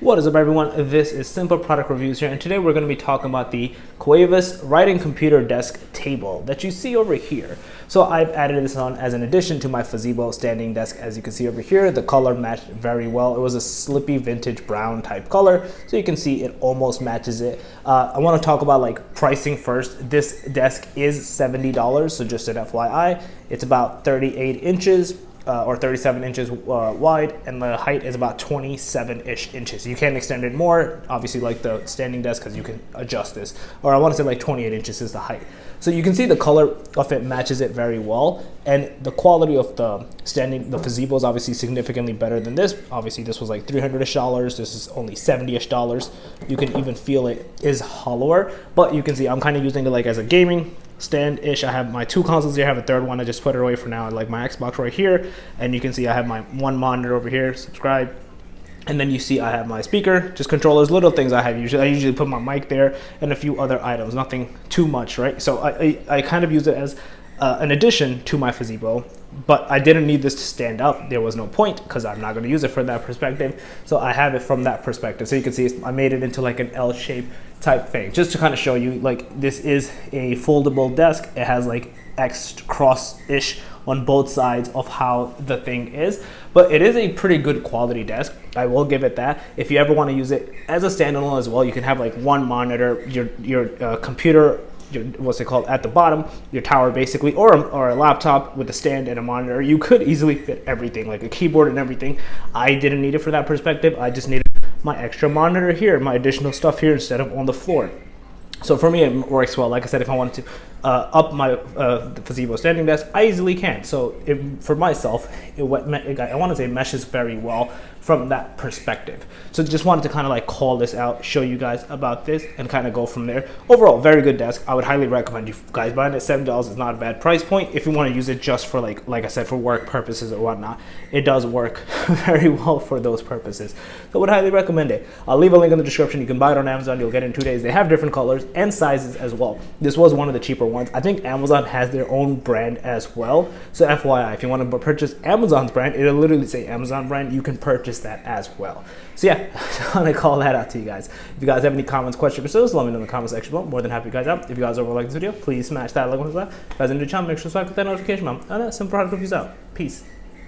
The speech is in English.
What is up, everyone? This is Simple Product Reviews here, and today we're going to be talking about the Coavas writing computer desk table that you see over here. So I've added this on as an addition to my Foldable standing desk. As you can see over here, the color matched very well. It was a slippy vintage brown type color, so you can see it almost matches it. I want to talk about like pricing first. This desk is $70, so just an FYI. It's about 38 inches. Or 37 inches wide, and the height is about 27-ish inches. You can extend it more, obviously, like the standing desk, because you can adjust this. Or I want to say like 28 inches is the height. So you can see the color of it matches it very well, and the quality of the Foldable is obviously significantly better than this. Obviously, this was like $300-ish. This is only $70-ish. You can even feel it is hollower, but you can see I'm kind of using it like as a gaming stand-ish. I have my two consoles here. I have a third one. I just put it away for now. I like my Xbox right here, and you can see I have my one monitor over here. Subscribe. And then you see I have my speaker, just controllers, little things I have usually. I usually put my mic there and a few other items, nothing too much, right? So I kind of use it as an addition to my Foldable, but I didn't need this to stand up. There was no point because I'm not going to use it from that perspective. So I have it from that perspective. So you can see I made it into like an L-shape type thing, just to kind of show you like this is a foldable desk. It has like X cross-ish on both sides of how the thing is, but it is a pretty good quality desk. I will give it that. If you ever want to use it as a standalone as well, you can have like one monitor, your computer, what's it called, at the bottom, your tower basically, or a laptop with a stand and a monitor. You could easily fit everything, like a keyboard and everything. I didn't need it for that perspective. I just needed my extra monitor here, my additional stuff here instead of on the floor. So for me, it works well. Like I said, if I wanted to up my Foldable standing desk, I easily can. So for myself, I want to say meshes very well from that perspective. So just wanted to kind of like call this out, show you guys about this, and kind of go from there. Overall, very good desk. I would highly recommend you guys buying it. $7 is not a bad price point if you want to use it just for like I said, for work purposes or whatnot. It does work very well for those purposes. So I would highly recommend it. I'll leave a link in the description. You can buy it on Amazon. You'll get it in 2 days. They have different colors and sizes as well. This was one of the cheaper ones. I think Amazon has their own brand as well. So FYI, if you want to purchase Amazon's brand, it'll literally say Amazon brand. You can purchase that as well. So yeah, I want to call that out to you guys. If you guys have any comments, questions, or concerns, let me know in the comment section below. More than happy to guys out. If you guys overall like this video, please smash that like button. If you guys are new to the channel, make sure to subscribe with that notification bell. And Simple Product Reviews out. Peace.